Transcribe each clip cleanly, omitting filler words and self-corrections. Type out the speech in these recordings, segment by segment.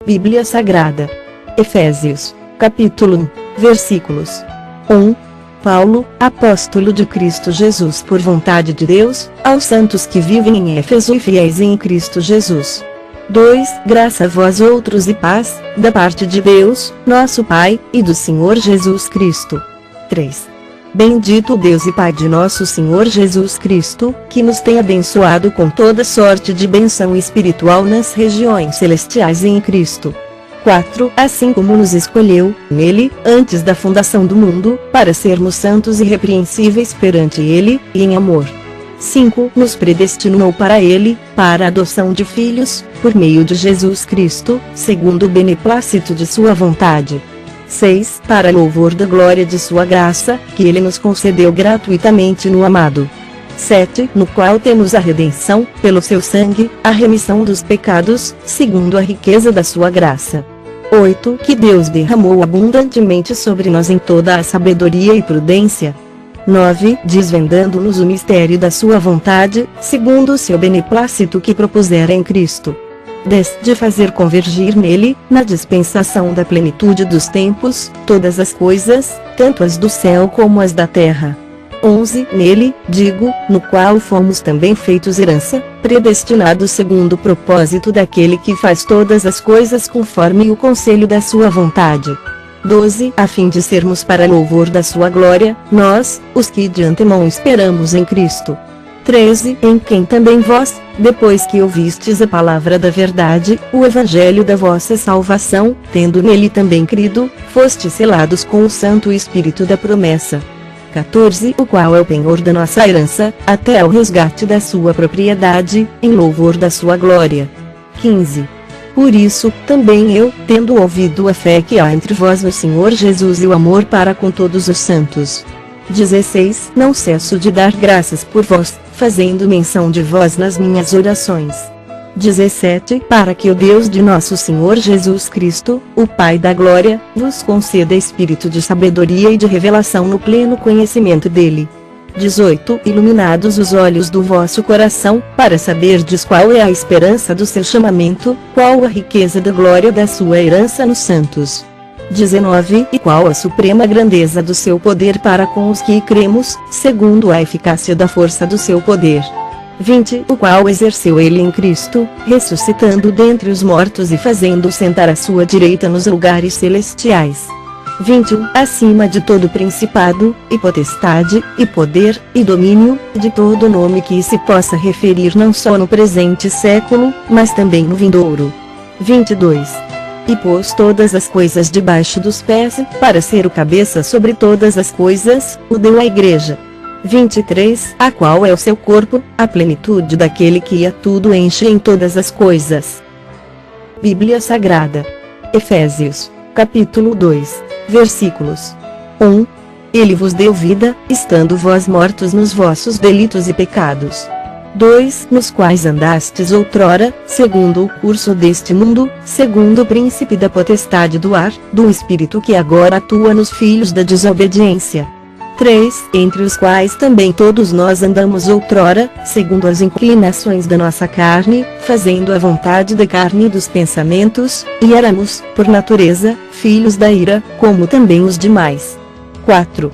Bíblia Sagrada. Efésios, capítulo 1, versículos 1. Paulo, apóstolo de Cristo Jesus por vontade de Deus, aos santos que vivem em Éfeso e fiéis em Cristo Jesus. 2. Graça a vós outros e paz, da parte de Deus, nosso Pai, e do Senhor Jesus Cristo. 3. Bendito Deus e Pai de nosso Senhor Jesus Cristo, que nos tem abençoado com toda sorte de bênção espiritual nas regiões celestiais em Cristo. 4. Assim como nos escolheu, nele, antes da fundação do mundo, para sermos santos e irrepreensíveis perante ele, e em amor. 5. Nos predestinou para ele, para a adoção de filhos, por meio de Jesus Cristo, segundo o beneplácito de sua vontade. 6. Para louvor da glória de sua graça, que ele nos concedeu gratuitamente no amado. 7. No qual temos a redenção, pelo seu sangue, a remissão dos pecados, segundo a riqueza da sua graça. 8. Que Deus derramou abundantemente sobre nós em toda a sabedoria e prudência. 9. Desvendando-nos o mistério da sua vontade, segundo o seu beneplácito que propusera em Cristo. 10. De fazer convergir nele, na dispensação da plenitude dos tempos, todas as coisas, tanto as do céu como as da terra. 11. Nele, digo, no qual fomos também feitos herança, predestinados segundo o propósito daquele que faz todas as coisas conforme o conselho da sua vontade. 12. A fim de sermos para louvor da sua glória, nós, os que de antemão esperamos em Cristo. 13. Em quem também vós, depois que ouvistes a palavra da verdade, o evangelho da vossa salvação, tendo nele também crido, fostes selados com o Santo Espírito da promessa. 14. O qual é o penhor da nossa herança, até ao resgate da sua propriedade, em louvor da sua glória. 15. Por isso, também eu, tendo ouvido a fé que há entre vós no Senhor Jesus e o amor para com todos os santos. 16. Não cesso de dar graças por vós, fazendo menção de vós nas minhas orações. 17. Para que o Deus de nosso Senhor Jesus Cristo, o Pai da Glória, vos conceda espírito de sabedoria e de revelação no pleno conhecimento dele. 18. Iluminados os olhos do vosso coração, para saberdes qual é a esperança do seu chamamento, qual a riqueza da glória da sua herança nos santos. 19. E qual a suprema grandeza do seu poder para com os que cremos, segundo a eficácia da força do seu poder. 20. O qual exerceu ele em Cristo, ressuscitando dentre os mortos e fazendo sentar à sua direita nos lugares celestiais. 21. Acima de todo principado, e potestade, e poder, e domínio, de todo nome que se possa referir não só no presente século, mas também no vindouro. 22. E pôs todas as coisas debaixo dos pés, para ser o cabeça sobre todas as coisas, o deu à igreja. 23. A qual é o seu corpo, a plenitude daquele que a tudo enche em todas as coisas. Bíblia Sagrada. Efésios, capítulo 2, versículos 1. Ele vos deu vida, estando vós mortos nos vossos delitos e pecados. 2. Nos quais andastes outrora, segundo o curso deste mundo, segundo o príncipe da potestade do ar, do espírito que agora atua nos filhos da desobediência. 3. Entre os quais também todos nós andamos outrora, segundo as inclinações da nossa carne, fazendo a vontade da carne e dos pensamentos, e éramos, por natureza, filhos da ira, como também os demais. 4.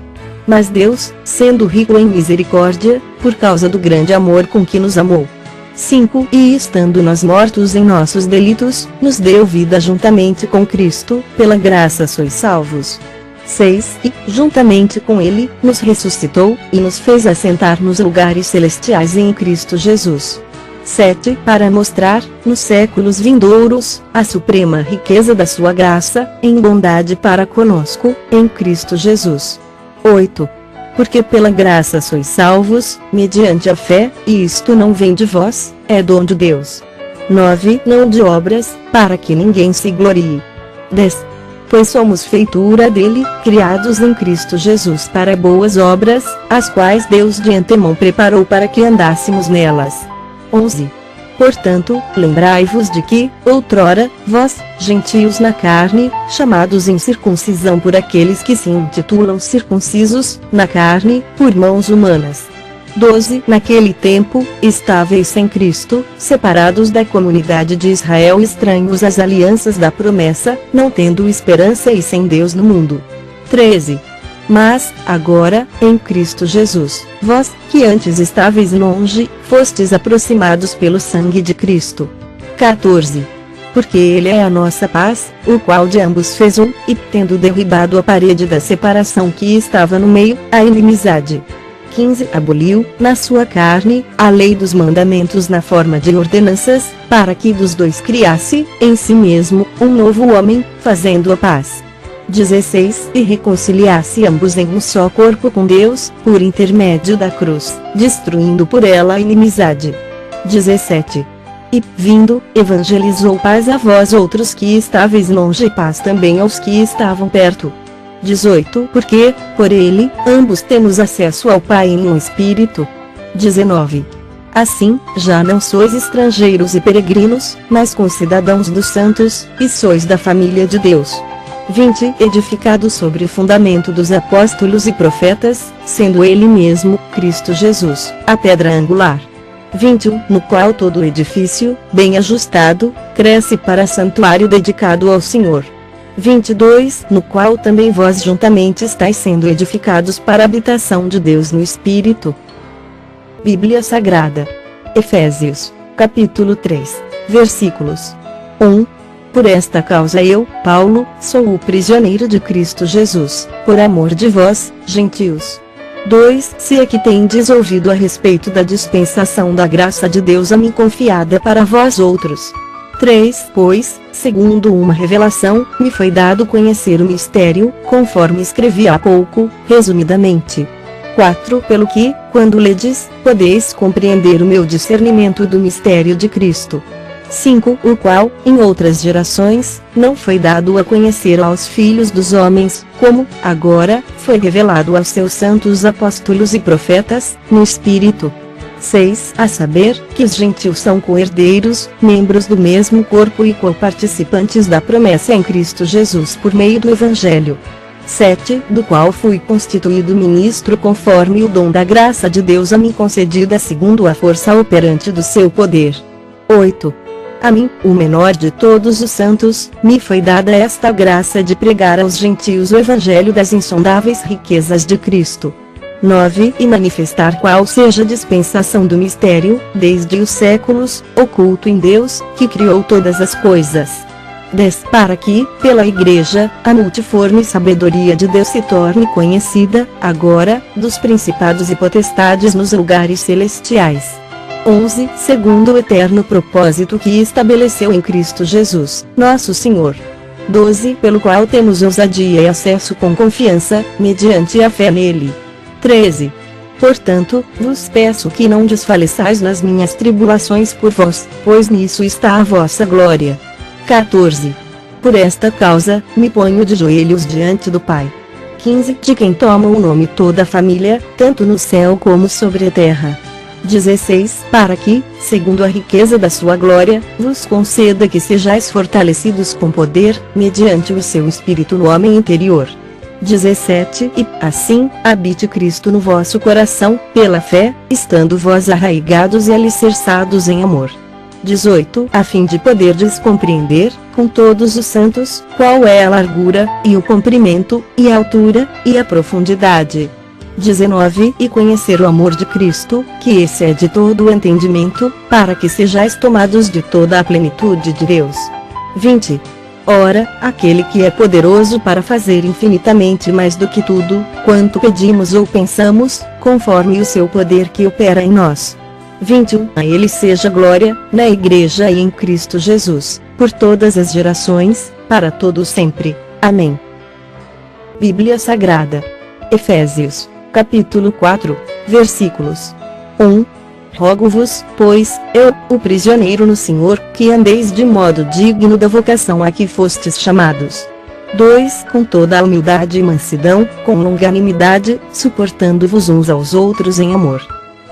Mas Deus, sendo rico em misericórdia, por causa do grande amor com que nos amou. 5. E estando nós mortos em nossos delitos, nos deu vida juntamente com Cristo, pela graça sois salvos. 6. E, juntamente com ele, nos ressuscitou, e nos fez assentar nos lugares celestiais em Cristo Jesus. 7. Para mostrar, nos séculos vindouros, a suprema riqueza da sua graça, em bondade para conosco, em Cristo Jesus. 8. Porque pela graça sois salvos, mediante a fé, e isto não vem de vós, é dom de Deus. 9. Não de obras, para que ninguém se glorie. 10. Pois somos feitura dele, criados em Cristo Jesus para boas obras, as quais Deus de antemão preparou para que andássemos nelas. 11. Portanto, lembrai-vos de que, outrora, vós, gentios na carne, chamados em circuncisão por aqueles que se intitulam circuncisos, na carne, por mãos humanas. 12 Naquele tempo, estáveis sem Cristo, separados da comunidade de Israel, estranhos às alianças da promessa, não tendo esperança e sem Deus no mundo. 13 Mas, agora, em Cristo Jesus, vós, que antes estáveis longe, fostes aproximados pelo sangue de Cristo. 14 Porque Ele é a nossa paz, o qual de ambos fez um, e, tendo derribado a parede da separação que estava no meio, a inimizade. 15 Aboliu, na sua carne, a lei dos mandamentos na forma de ordenanças, para que dos dois criasse, em si mesmo, um novo homem, fazendo a paz. 16 E reconciliasse ambos em um só corpo com Deus, por intermédio da cruz, destruindo por ela a inimizade. 17 E, vindo, evangelizou paz a vós outros que estáveis longe e paz também aos que estavam perto. 18 Porque, por ele, ambos temos acesso ao Pai em um Espírito. 19 Assim, já não sois estrangeiros e peregrinos, mas concidadãos dos santos, e sois da família de Deus. 20 Edificado sobre o fundamento dos apóstolos e profetas, sendo ele mesmo, Cristo Jesus, a pedra angular. 21 No qual todo o edifício, bem ajustado, cresce para santuário dedicado ao Senhor. 22 No qual também vós juntamente estáis sendo edificados para a habitação de Deus no Espírito. Bíblia Sagrada. Efésios, capítulo 3, versículos 1 Por esta causa eu, Paulo, sou o prisioneiro de Cristo Jesus, por amor de vós, gentios. 2 Se é que tendes ouvido a respeito da dispensação da graça de Deus a mim confiada para vós outros. 3 Pois, segundo uma revelação, me foi dado conhecer o mistério, conforme escrevi há pouco, resumidamente. 4 Pelo que, quando ledes, podeis compreender o meu discernimento do mistério de Cristo. 5 O qual, em outras gerações, não foi dado a conhecer aos filhos dos homens, como, agora, foi revelado aos seus santos apóstolos e profetas, no Espírito. 6 A saber, que os gentios são co-herdeiros, membros do mesmo corpo e co-participantes da promessa em Cristo Jesus por meio do Evangelho. 7 Do qual fui constituído ministro conforme o dom da graça de Deus a mim concedida segundo a força operante do seu poder. 8 A mim, o menor de todos os santos, me foi dada esta graça de pregar aos gentios o Evangelho das insondáveis riquezas de Cristo. 9 E manifestar qual seja a dispensação do mistério, desde os séculos, oculto em Deus, que criou todas as coisas. 10 Para que, pela Igreja, a multiforme sabedoria de Deus se torne conhecida, agora, dos principados e potestades nos lugares celestiais. 11 Segundo o eterno propósito que estabeleceu em Cristo Jesus, nosso Senhor. 12 Pelo qual temos ousadia e acesso com confiança, mediante a fé nele. 13 Portanto, vos peço que não desfaleçais nas minhas tribulações por vós, pois nisso está a vossa glória. 14 Por esta causa, me ponho de joelhos diante do Pai. 15 De quem toma o nome toda a família, tanto no céu como sobre a terra. 16 Para que, segundo a riqueza da sua glória, vos conceda que sejais fortalecidos com poder, mediante o seu Espírito no homem interior. 17 E, assim, habite Cristo no vosso coração, pela fé, estando vós arraigados e alicerçados em amor. 18 A fim de poderdes compreender, com todos os santos, qual é a largura, e o comprimento, e a altura, e a profundidade. 19 E conhecer o amor de Cristo, que excede todo o entendimento, para que sejais tomados de toda a plenitude de Deus. 20 Ora, aquele que é poderoso para fazer infinitamente mais do que tudo, quanto pedimos ou pensamos, conforme o seu poder que opera em nós. 21 A ele seja glória, na Igreja e em Cristo Jesus, por todas as gerações, para todos sempre. Amém. Bíblia Sagrada. Efésios, capítulo 4, versículos 1 Rogo-vos, pois, eu, o prisioneiro no Senhor, que andeis de modo digno da vocação a que fostes chamados. 2 Com toda a humildade e mansidão, com longanimidade, suportando-vos uns aos outros em amor.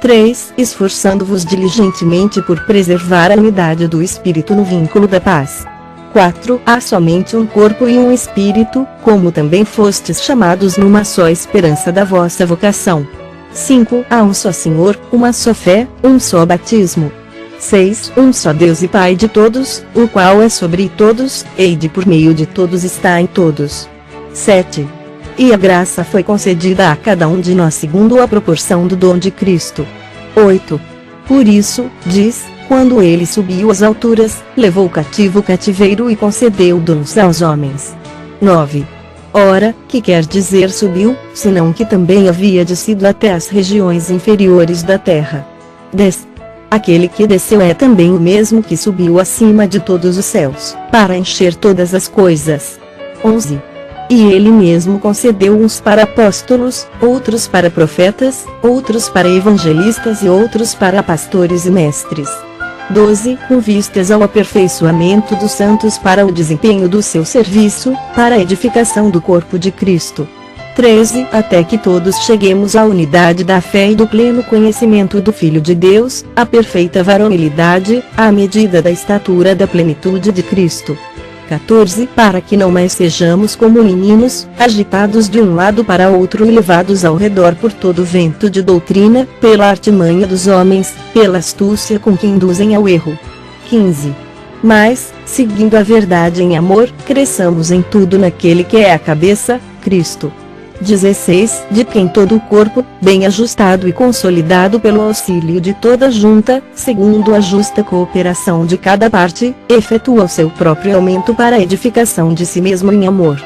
3 Esforçando-vos diligentemente por preservar a unidade do Espírito no vínculo da paz. 4 Há somente um corpo e um Espírito, como também fostes chamados numa só esperança da vossa vocação. 5. Há um só Senhor, uma só fé, um só batismo. 6. Um só Deus e Pai de todos, o qual é sobre todos, e por meio de todos está em todos. 7. E a graça foi concedida a cada um de nós segundo a proporção do dom de Cristo. 8. Por isso, diz, quando ele subiu às alturas, levou cativo o cativeiro e concedeu dons aos homens. 9. Ora, que quer dizer subiu, senão que também havia descido até as regiões inferiores da terra. 10. Aquele que desceu é também o mesmo que subiu acima de todos os céus, para encher todas as coisas. 11. E ele mesmo concedeu uns para apóstolos, outros para profetas, outros para evangelistas e outros para pastores e mestres. 12. Com vistas ao aperfeiçoamento dos santos para o desempenho do seu serviço, para a edificação do corpo de Cristo. 13. Até que todos cheguemos à unidade da fé e do pleno conhecimento do Filho de Deus, à perfeita varonilidade, à medida da estatura da plenitude de Cristo. 14. Para que não mais sejamos como meninos, agitados de um lado para outro e levados ao redor por todo vento de doutrina, pela artimanha dos homens, pela astúcia com que induzem ao erro. 15. Mas, seguindo a verdade em amor, cresçamos em tudo naquele que é a cabeça, Cristo. 16. De quem todo o corpo, bem ajustado e consolidado pelo auxílio de toda junta, segundo a justa cooperação de cada parte, efetua o seu próprio aumento para a edificação de si mesmo em amor.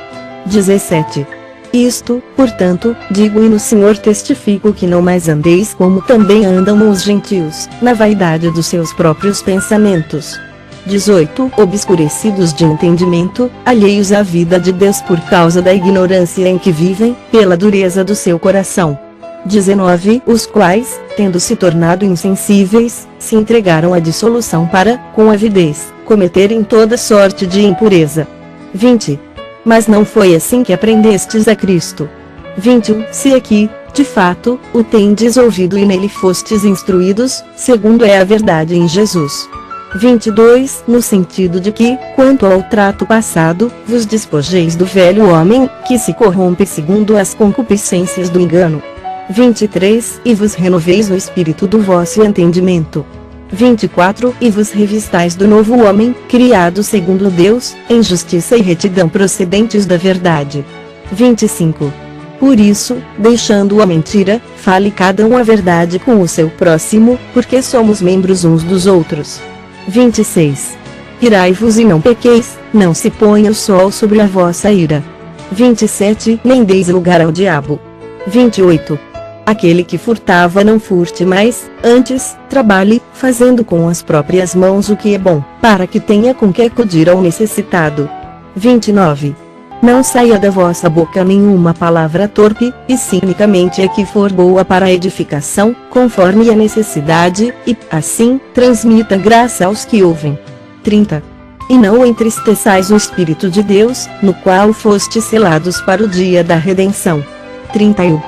17. Isto, portanto, digo e no Senhor testifico que não mais andeis como também andam os gentios, na vaidade dos seus próprios pensamentos. 18. Obscurecidos de entendimento, alheios à vida de Deus por causa da ignorância em que vivem, pela dureza do seu coração. 19. Os quais, tendo se tornado insensíveis, se entregaram à dissolução para, com avidez, cometerem toda sorte de impureza. 20. Mas não foi assim que aprendestes a Cristo. 21. Se aqui, de fato, o tendes ouvido e nele fostes instruídos, segundo é a verdade em Jesus. 22. No sentido de que, quanto ao trato passado, vos despojeis do velho homem, que se corrompe segundo as concupiscências do engano. 23. E vos renoveis no espírito do vosso entendimento. 24. E vos revistais do novo homem, criado segundo Deus, em justiça e retidão procedentes da verdade. 25. Por isso, deixando a mentira, fale cada um a verdade com o seu próximo, porque somos membros uns dos outros. 26. Irai-vos e não pequeis, não se ponha o sol sobre a vossa ira. 27. Nem deis lugar ao diabo. 28. Aquele que furtava não furte mais, antes, trabalhe, fazendo com as próprias mãos o que é bom, para que tenha com que acudir ao necessitado. 29. Não saia da vossa boca nenhuma palavra torpe, e cinicamente a que for boa para a edificação, conforme a necessidade, e, assim, transmita graça aos que ouvem. 30. E não entristeçais o Espírito de Deus, no qual fostes selados para o dia da redenção. 31.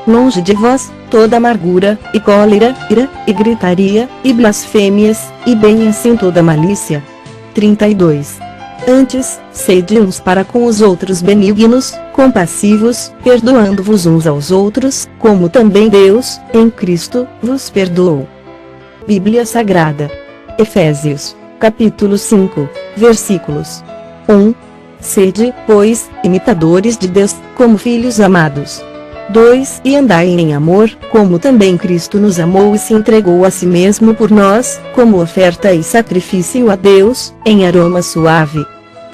Longe de vós, toda amargura, e cólera, ira, e gritaria, e blasfêmias, e bem assim toda malícia. 32. Antes, sede uns para com os outros benignos, compassivos, perdoando-vos uns aos outros, como também Deus, em Cristo, vos perdoou. Bíblia Sagrada. Efésios, capítulo 5, versículos 1. Sede, pois, imitadores de Deus, como filhos amados. 2. E andai em amor, como também Cristo nos amou e se entregou a si mesmo por nós, como oferta e sacrifício a Deus, em aroma suave.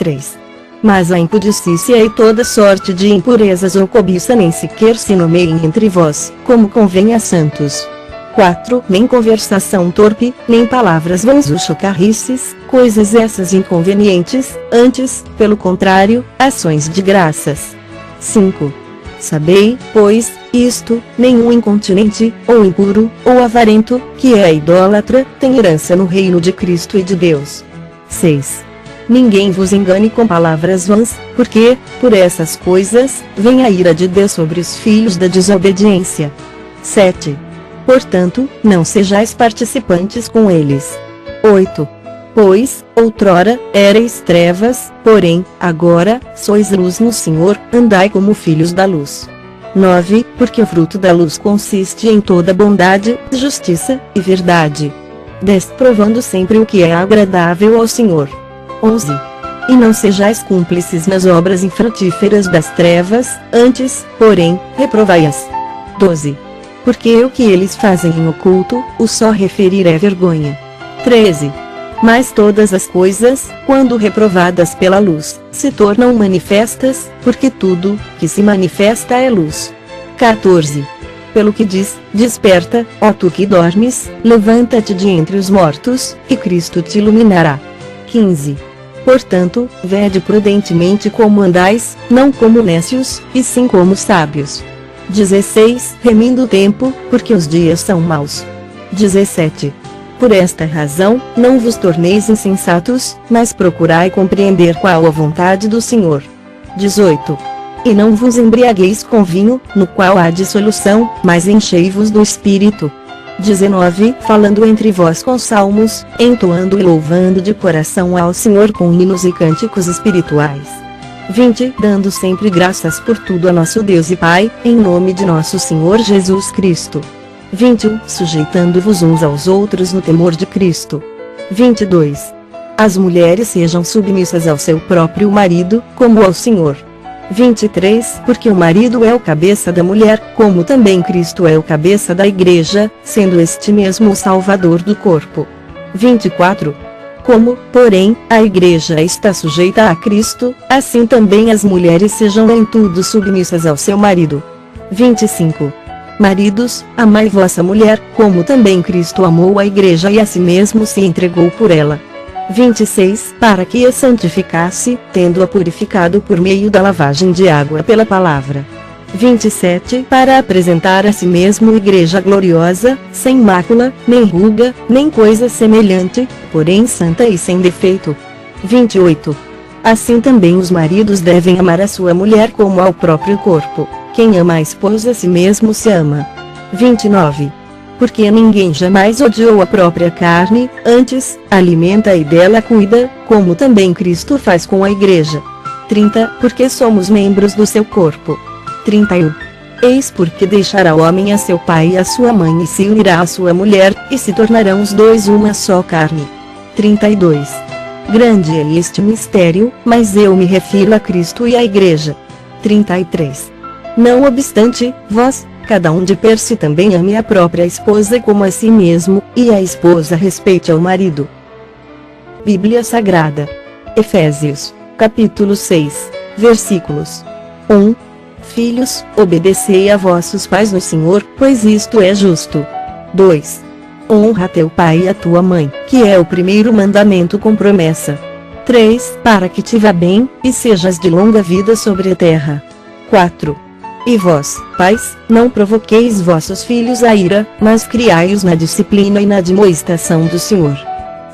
3. Mas a impudicícia e toda sorte de impurezas ou cobiça nem sequer se nomeiem entre vós, como convém a santos. 4. Nem conversação torpe, nem palavras vãs ou chocarrices, coisas essas inconvenientes, antes, pelo contrário, ações de graças. 5. Sabei, pois, isto, nenhum incontinente, ou impuro, ou avarento, que é idólatra, tem herança no reino de Cristo e de Deus. 6. Ninguém vos engane com palavras vãs, porque, por essas coisas, vem a ira de Deus sobre os filhos da desobediência. 7. Portanto, não sejais participantes com eles. 8. Pois, outrora, erais trevas, porém, agora, sois luz no Senhor, andai como filhos da luz. 9. Porque o fruto da luz consiste em toda bondade, justiça e verdade. 10. Provando sempre o que é agradável ao Senhor. 11. E não sejais cúmplices nas obras infrutíferas das trevas, antes, porém, reprovai-as. 12. Porque o que eles fazem em oculto, o só referir é vergonha. 13. Mas todas as coisas, quando reprovadas pela luz, se tornam manifestas, porque tudo que se manifesta é luz. 14. Pelo que diz, desperta, ó tu que dormes, levanta-te de entre os mortos, e Cristo te iluminará. 15. Portanto, vede prudentemente como andais, não como nécios, e sim como sábios. 16. Remindo o tempo, porque os dias são maus. 17. Por esta razão, não vos torneis insensatos, mas procurai compreender qual a vontade do Senhor. 18. E não vos embriagueis com vinho, no qual há dissolução, mas enchei-vos do Espírito. 19. Falando entre vós com salmos, entoando e louvando de coração ao Senhor com hinos e cânticos espirituais. 20. Dando sempre graças por tudo a nosso Deus e Pai, em nome de nosso Senhor Jesus Cristo. 21. Sujeitando-vos uns aos outros no temor de Cristo. 22. As mulheres sejam submissas ao seu próprio marido, como ao Senhor. 23. Porque o marido é o cabeça da mulher, como também Cristo é o cabeça da igreja, sendo este mesmo o Salvador do corpo. 24. Como, porém, a igreja está sujeita a Cristo, assim também as mulheres sejam em tudo submissas ao seu marido. 25. Maridos, amai vossa mulher, como também Cristo amou a igreja e a si mesmo se entregou por ela. 26. Para que a santificasse, tendo-a purificado por meio da lavagem de água pela palavra. 27. Para apresentar a si mesmo igreja gloriosa, sem mácula, nem ruga, nem coisa semelhante, porém santa e sem defeito. 28. Assim também os maridos devem amar a sua mulher como ao próprio corpo. Quem ama a esposa a si mesmo se ama. 29. Porque ninguém jamais odiou a própria carne, antes, alimenta e dela cuida, como também Cristo faz com a igreja. 30. Porque somos membros do seu corpo. 31. Eis porque deixará o homem a seu pai e a sua mãe e se unirá à sua mulher, e se tornarão os dois uma só carne. 32. Grande é este mistério, mas eu me refiro a Cristo e à igreja. 33. Não obstante, vós, cada um de per si também ame a própria esposa como a si mesmo, e a esposa respeite ao marido. Bíblia Sagrada. Efésios, capítulo 6, versículos 1. Filhos, obedecei a vossos pais no Senhor, pois isto é justo. 2. Honra teu pai e a tua mãe, que é o primeiro mandamento com promessa. 3. Para que te vá bem, e sejas de longa vida sobre a terra. 4. E vós, pais, não provoqueis vossos filhos à ira, mas criai-os na disciplina e na admoestação do Senhor.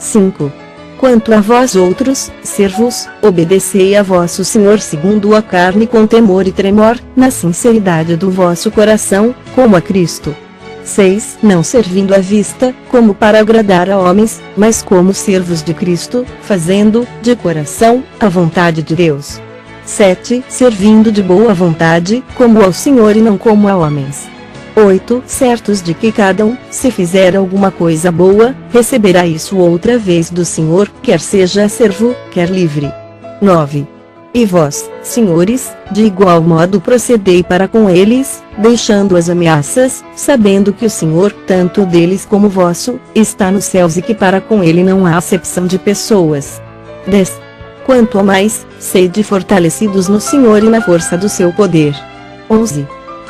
5. Quanto a vós outros, servos, obedecei a vosso Senhor segundo a carne com temor e tremor, na sinceridade do vosso coração, como a Cristo. 6. Não servindo à vista, como para agradar a homens, mas como servos de Cristo, fazendo, de coração, a vontade de Deus. 7. Servindo de boa vontade, como ao Senhor e não como a homens. 8. Certos de que cada um, se fizer alguma coisa boa, receberá isso outra vez do Senhor, quer seja servo, quer livre. 9. E vós, senhores, de igual modo procedei para com eles, deixando as ameaças, sabendo que o Senhor, tanto deles como vosso, está nos céus e que para com ele não há acepção de pessoas. 10. Quanto a mais, sede fortalecidos no Senhor e na força do seu poder. 11.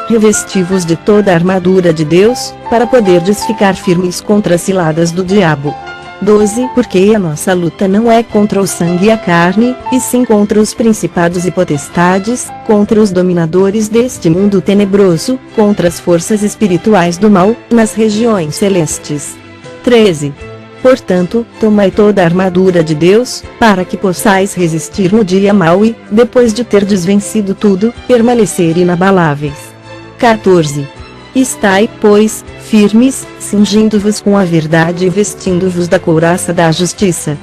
Revesti-vos de toda a armadura de Deus, para poderdes ficar firmes contra as ciladas do diabo. 12. Porque a nossa luta não é contra o sangue e a carne, e sim contra os principados e potestades, contra os dominadores deste mundo tenebroso, contra as forças espirituais do mal, nas regiões celestes. 13. Portanto, tomai toda a armadura de Deus, para que possais resistir no dia mau e, depois de terdes vencido tudo, permanecer inabaláveis. 14. Estai, pois, firmes, cingindo-vos com a verdade e vestindo-vos da couraça da justiça.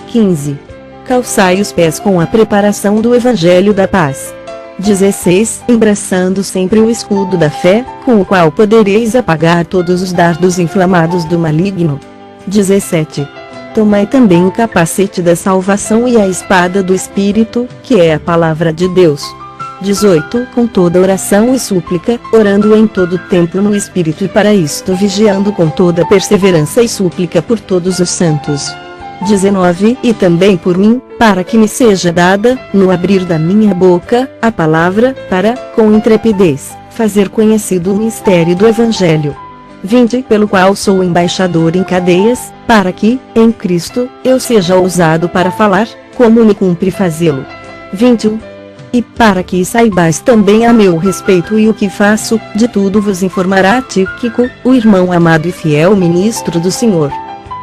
15. Calçai os pés com a preparação do Evangelho da paz. 16. Embraçando sempre o escudo da fé, com o qual podereis apagar todos os dardos inflamados do maligno. 17. Tomai também o capacete da salvação e a espada do Espírito, que é a palavra de Deus. 18. Com toda oração e súplica, orando em todo tempo no Espírito e para isto vigiando com toda perseverança e súplica por todos os santos. 19. E também por mim, para que me seja dada, no abrir da minha boca, a palavra, para, com intrepidez, fazer conhecido o mistério do Evangelho. 20. Pelo qual sou embaixador em cadeias, para que, em Cristo, eu seja ousado para falar, como me cumpre fazê-lo. 21. E para que saibais também a meu respeito e o que faço, de tudo vos informará Tíquico, o irmão amado e fiel ministro do Senhor.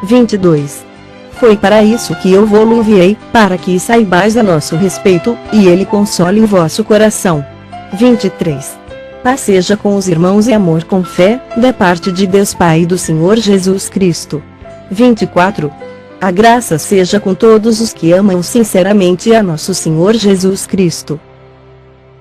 22. Foi para isso que eu vou-lo enviei, para que saibais a nosso respeito, e ele console o vosso coração. 23. Paz seja com os irmãos e amor com fé, da parte de Deus Pai e do Senhor Jesus Cristo. 24. A graça seja com todos os que amam sinceramente a nosso Senhor Jesus Cristo.